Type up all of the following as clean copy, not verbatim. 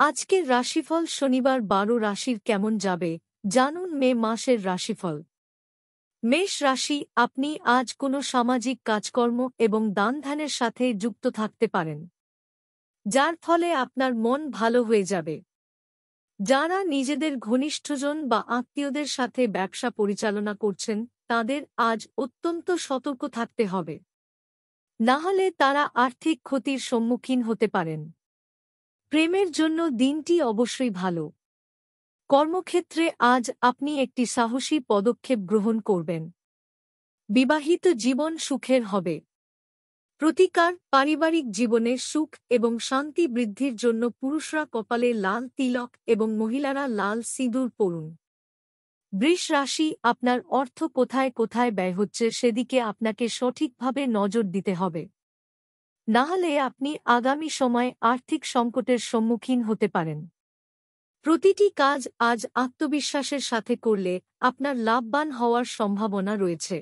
আজকের রাশিফল শনিবার ১২ রাশির কেমন যাবে জানুন মে মাসের রাশিফল। মেষ রাশি, আপনি আজ কোনো সামাজিক কাজকর্ম এবং দানধ্যানের সাথে যুক্ত থাকতে পারেন, যার ফলে আপনার মন ভালো হয়ে যাবে। যারা নিজেদের ঘনিষ্ঠজন বা আত্মীয়দের সাথে ব্যবসা পরিচালনা করছেন তাদের আজ অত্যন্ত সতর্ক থাকতে হবে, না হলে তারা আর্থিক ক্ষতির সম্মুখীন হতে পারেন। প্রেমের জন্য দিনটি অবশ্যই ভালো। কর্মক্ষেত্রে আজ আপনি একটি সাহসী পদক্ষেপ গ্রহণ করবেন। বিবাহিত জীবন সুখের হবে। প্রতিকার, পারিবারিক জীবনে সুখ এবং শান্তি বৃদ্ধির জন্য পুরুষরা কপালে লাল তিলক এবং মহিলারা লাল সিঁদুর পরুন। বৃষ রাশি, আপনার অর্থ কোথায় কোথায় ব্যয় হচ্ছে সেদিকে আপনাকে সঠিকভাবে নজর দিতে হবে, না হলে আপনি আগামী সময়ে আর্থিক সংকটের সম্মুখীন হতে পারেন। প্রতিটি কাজ আজ আত্মবিশ্বাসের সাথে করলে আপনার লাভবান হওয়ার সম্ভাবনা রয়েছে।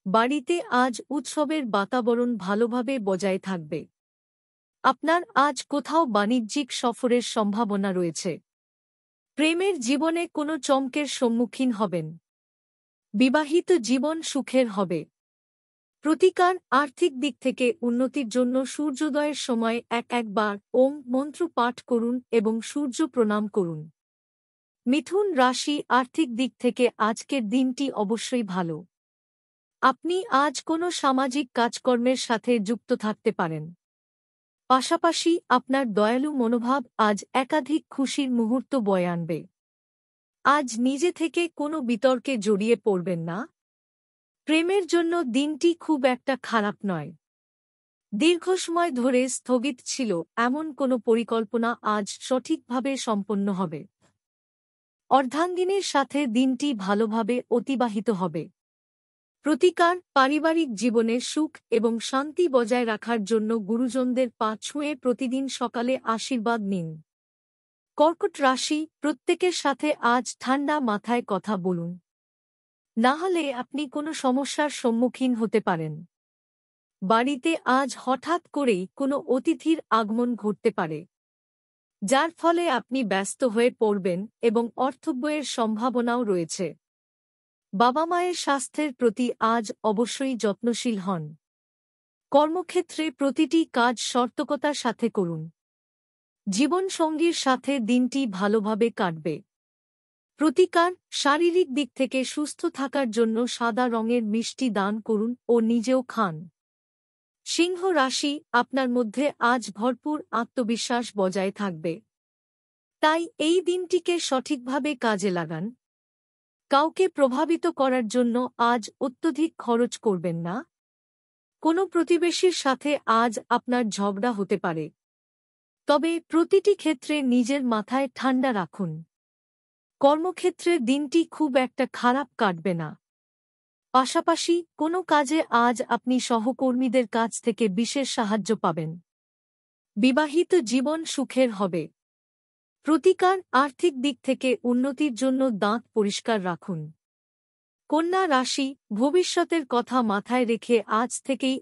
বাড়িতে আজ উৎসবের বাতাবরণ ভালোভাবে বজায় থাকবে। আপনার আজ কোথাও বাণিজ্যিক সফরের সম্ভাবনা রয়েছে। প্রেমের জীবনে কোনো চমকের সম্মুখীন হবেন। বিবাহিত জীবন সুখের হবে। প্রতিকার, আর্থিক দিক থেকে উন্নতির জন্য সূর্যোদয়ের সময় একবার ওম মন্ত্র পাঠ করুন এবং সূর্য প্রণাম করুন। মিথুন রাশি, আর্থিক দিক থেকে আজকের দিনটি অবশ্যই ভালো। আপনি আজ কোনো সামাজিক কাজকর্মের সাথে যুক্ত থাকতে পারেন। পাশাপাশি আপনার দয়ালু মনোভাব আজ একাধিক খুশির মুহূর্ত বয়ে আনবে। আজ নিজে থেকে কোনো বিতর্কে জড়িয়ে পড়বেন না। প্রেমের জন্য দিনটি খুব একটা খারাপ নয়। দীর্ঘ সময় ধরে স্থগিত ছিল এমন কোনো পরিকল্পনা আজ সঠিকভাবে সম্পন্ন হবে। অর্ধাঙ্গিনীর সাথে দিনটি ভালোভাবে অতিবাহিত হবে। প্রতিকার, পারিবারিক জীবনে সুখ এবং শান্তি বজায় রাখার জন্য গুরুজনদের পা ছুঁয়ে প্রতিদিন সকালে আশীর্বাদ নিন। কর্কট রাশি, প্রত্যেকের সাথে আজ ঠান্ডা মাথায় কথা বলুন, না হলে আপনি কোনো সমস্যার সম্মুখীন হতে পারেন। বাড়িতে আজ হঠাৎ করেই কোনো অতিথির আগমন ঘটতে পারে, যার ফলে আপনি ব্যস্ত হয়ে পড়বেন এবং অর্থব্যয়ের সম্ভাবনাও রয়েছে। বাবা মায়ের স্বাস্থ্যের প্রতি আজ অবশ্যই যত্নশীল হন। কর্মক্ষেত্রে প্রতিটি কাজ সতর্কতার সাথে করুন। জীবনসঙ্গীর সাথে দিনটি ভালোভাবে কাটবে। প্রতিকার, শারীরিক দিক থেকে সুস্থ থাকার জন্য সাদা রঙের মিষ্টি দান করুন ও নিজেও খান। সিংহ রাশি, আপনার মধ্যে আজ ভরপুর আত্মবিশ্বাস বজায় থাকবে। তাই এই দিনটিকে সঠিকভাবে কাজে লাগান। কাউকে প্রভাবিত করার জন্য আজ অত্যধিক খরচ করবেন না। কোনো প্রতিবেশীর সাথে আজ আপনার ঝগড়া হতে পারে, তবে প্রতিটি ক্ষেত্রে নিজের মাথায় ঠান্ডা রাখুন। কর্মক্ষেত্রে দিনটি খুব একটা খারাপ কাটবে না। পাশাপাশি কোনো কাজে আজ আপনি সহকর্মীদের কাছ থেকে বিশেষ সাহায্য পাবেন। বিবাহিত জীবন সুখের হবে। প্রতিকার, আর্থিক দিক থেকে উন্নতির জন্য দাঁত পরিষ্কার রাখুন। কন্যা রাশি, ভবিষ্যতের কথা মাথায় রেখে আজ থেকেই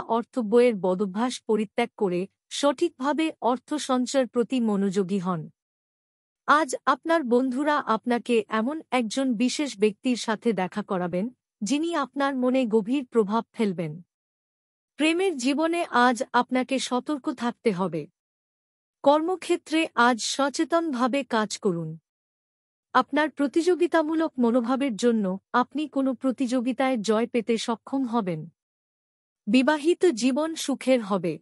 অর্থব্যয়ের বদভ্যাস পরিত্যাগ করে সঠিকভাবে অর্থ সঞ্চয়ের প্রতি মনোযোগী হন। আজ আপনার বন্ধুরা আপনাকে এমন একজন বিশেষ ব্যক্তির সাথে দেখা করাবেন যিনি আপনার মনে গভীর প্রভাব ফেলবেন। প্রেমের জীবনে আজ আপনাকে সতর্ক থাকতে হবে। কর্মক্ষেত্রে আজ সচেতনভাবে কাজ করুন। আপনার প্রতিযোগিতামূলক মনোভাবের জন্য আপনি কোনো প্রতিযোগিতায় জয় পেতে সক্ষম হবেন। বিবাহিত জীবন সুখের হবে।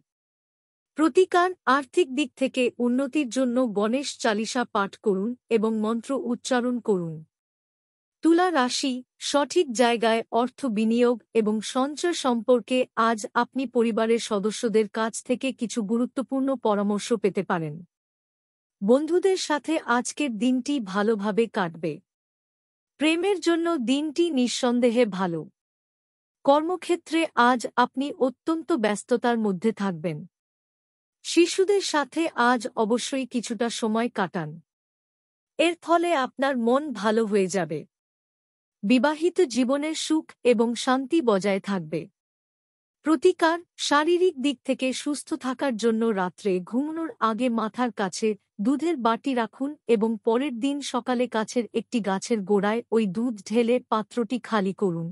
প্রতিকার, আর্থিক দিক থেকে উন্নতির জন্য গণেশ চালিসা পাঠ করুন এবং মন্ত্র উচ্চারণ করুন। তুলা রাশি, সঠিক জায়গায় অর্থ বিনিয়োগ এবং সঞ্চয় সম্পর্কে আজ আপনি পরিবারের সদস্যদের কাছ থেকে কিছু গুরুত্বপূর্ণ পরামর্শ পেতে পারেন। বন্ধুদের সাথে আজকের দিনটি ভালোভাবে কাটবে। প্রেমের জন্য দিনটি নিঃসন্দেহে ভালো। কর্মক্ষেত্রে আজ আপনি অত্যন্ত ব্যস্ততার মধ্যে থাকবেন। শিশুদের সাথে আজ অবশ্যই কিছুটা সময় কাটান। এর ফলে আপনার মন ভালো হয়ে যাবে। বিবাহিত জীবনের সুখ এবং শান্তি বজায় থাকবে। প্রতিকার, শারীরিক দিক থেকে সুস্থ থাকার জন্য রাত্রে ঘুমানোর আগে মাথার কাছে দুধের বাটি রাখুন এবং পরের দিন সকালে কাছের একটি গাছের গোড়ায় ওই দুধ ঢেলে পাত্রটি খালি করুন।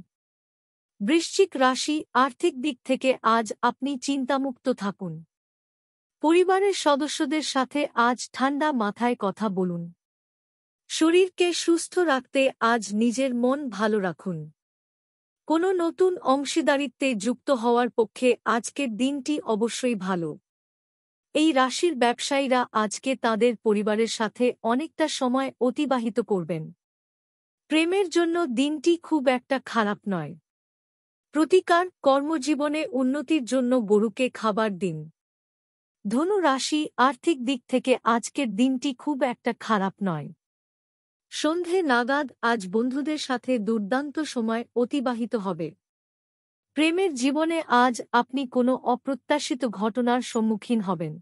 বৃশ্চিক রাশি, আর্থিক দিক থেকে আজ আপনি চিন্তামুক্ত থাকুন। পরিবারের সদস্যদের সাথে আজ ঠান্ডা মাথায় কথা বলুন। শরীরকে সুস্থ রাখতে আজ নিজের মন ভালো রাখুন। কোনো নতুন অংশীদারিত্বে যুক্ত হওয়ার পক্ষে আজকের দিনটি অবশ্যই ভালো। এই রাশির ব্যবসায়ীরা আজকে তাদের পরিবারের সাথে অনেকটা সময় অতিবাহিত করবেন। প্রেমের জন্য দিনটি খুব একটা খারাপ নয়। প্রতিকার, কর্মজীবনে উন্নতির জন্য গরুকে খাবার দিন। ধনু রাশি, আর্থিক দিক থেকে আজকের দিনটি খুব একটা খারাপ নয়। সন্ধে নাগাদ আজ বন্ধুদের সাথে দুর্দান্ত সময় অতিবাহিত হবে। প্রেমের জীবনে আজ আপনি কোনো অপ্রত্যাশিত ঘটনার সম্মুখীন হবেন।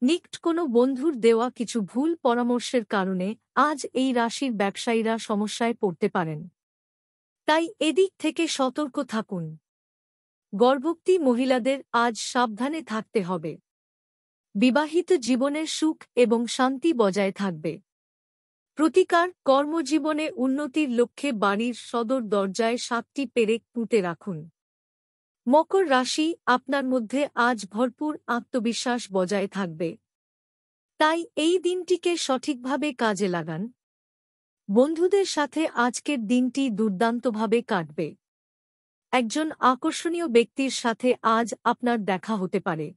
নিকট কোনো বন্ধুর দেওয়া কিছু ভুল পরামর্শের কারণে আজ এই রাশির ব্যবসায়ীরা সমস্যায় পড়তে পারেন। তাই এদিক থেকে সতর্ক থাকুন। গর্ভবতী মহিলাদের আজ সাবধানে থাকতে হবে। বিবাহিত জীবনের সুখ এবং শান্তি বজায় থাকবে। প্রতিকার, কর্মজীবনে উন্নতির লক্ষ্যে বাড়ির সদর দরজায় 7টি পেরেক পুঁতে রাখুন। মকর রাশি, আপনার মধ্যে আজ ভরপুর আত্মবিশ্বাস বজায় থাকবে। তাই এই দিনটিকে সঠিকভাবে কাজে লাগান। বন্ধুদের সাথে আজকের দিনটি দুর্দান্তভাবে কাটবে। একজন আকর্ষণীয় ব্যক্তির সাথে আজ আপনার দেখা হতে পারে।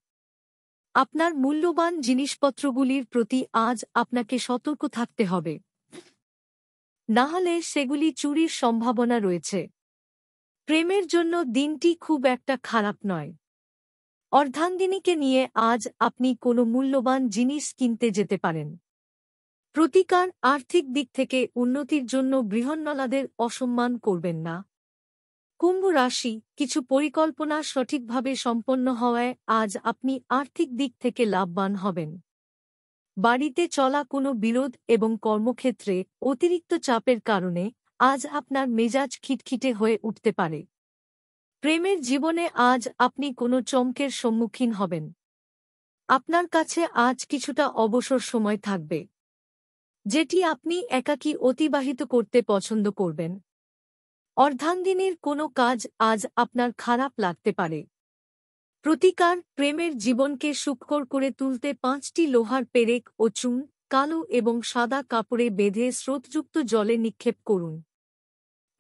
আপনার মূল্যবান জিনিসপত্রগুলির প্রতি আজ আপনাকে সতর্ক থাকতে হবে, না হলে সেগুলি চুরির সম্ভাবনা রয়েছে। প্রেমের জন্য দিনটি খুব একটা খারাপ নয়। অর্ধাঙ্গিনীকে নিয়ে আজ আপনি কোনো মূল্যবান জিনিস কিনতে যেতে পারেন। প্রতিকার, আর্থিক দিক থেকে উন্নতির জন্য বৃহন্নলাদের অসম্মান করবেন না। কুম্ভ রাশি, কিছু পরিকল্পনা সঠিকভাবে সম্পন্ন হওয়ায় আজ আপনি আর্থিক দিক থেকে লাভবান হবেন। বাড়িতে চলা কোনো বিরোধ এবং কর্মক্ষেত্রে অতিরিক্ত চাপের কারণে আজ আপনার মেজাজ খিটখিটে হয়ে উঠতে পারে। প্রেমের জীবনে আজ আপনি কোনো চমকের সম্মুখীন হবেন। আপনার কাছে আজ কিছুটা অবসর সময় থাকবে, যেটি আপনি একাকী অতিবাহিত করতে পছন্দ করবেন। অর্ধাঙ্গিনীর কোনো কাজ আজ আপনার খারাপ লাগতে পারে। প্রতিকার, প্রেমের জীবনকে সুখকর করে তুলতে 5টি লোহার পেরেক ও চুন, কালো এবং সাদা কাপড়ে বেঁধে স্রোতযুক্ত জলে নিক্ষেপ করুন।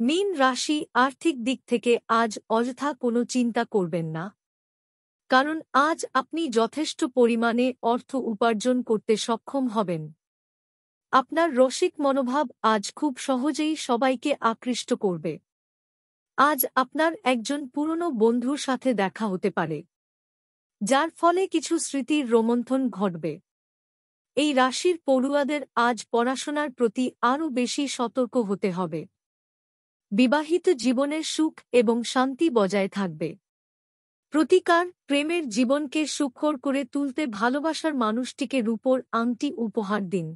মীন রাশি, আর্থিক দিক থেকে আজ অযথা কোনো চিন্তা করবেন না, কারণ আজ আপনি যথেষ্ট পরিমাণে অর্থ উপার্জন করতে সক্ষম হবেন। আপনার রসিক মনোভাব আজ খুব সহজেই সবাইকে আকৃষ্ট করবে। আজ আপনার একজন পুরনো বন্ধুর সাথে দেখা হতে পারে, যার ফলে কিছু স্মৃতির রোমন্থন ঘটবে। এই রাশির পড়ুয়াদের আজ পড়াশোনার প্রতি আরও বেশি সতর্ক হতে হবে। বিবাহিত জীবনের সুখ এবং শান্তি বজায় থাকবে। প্রতিকার, প্রেমের জীবনকে সুখকর করে তুলতে ভালোবাসার মানুষটিকে রূপোর আংটি উপহার দিন।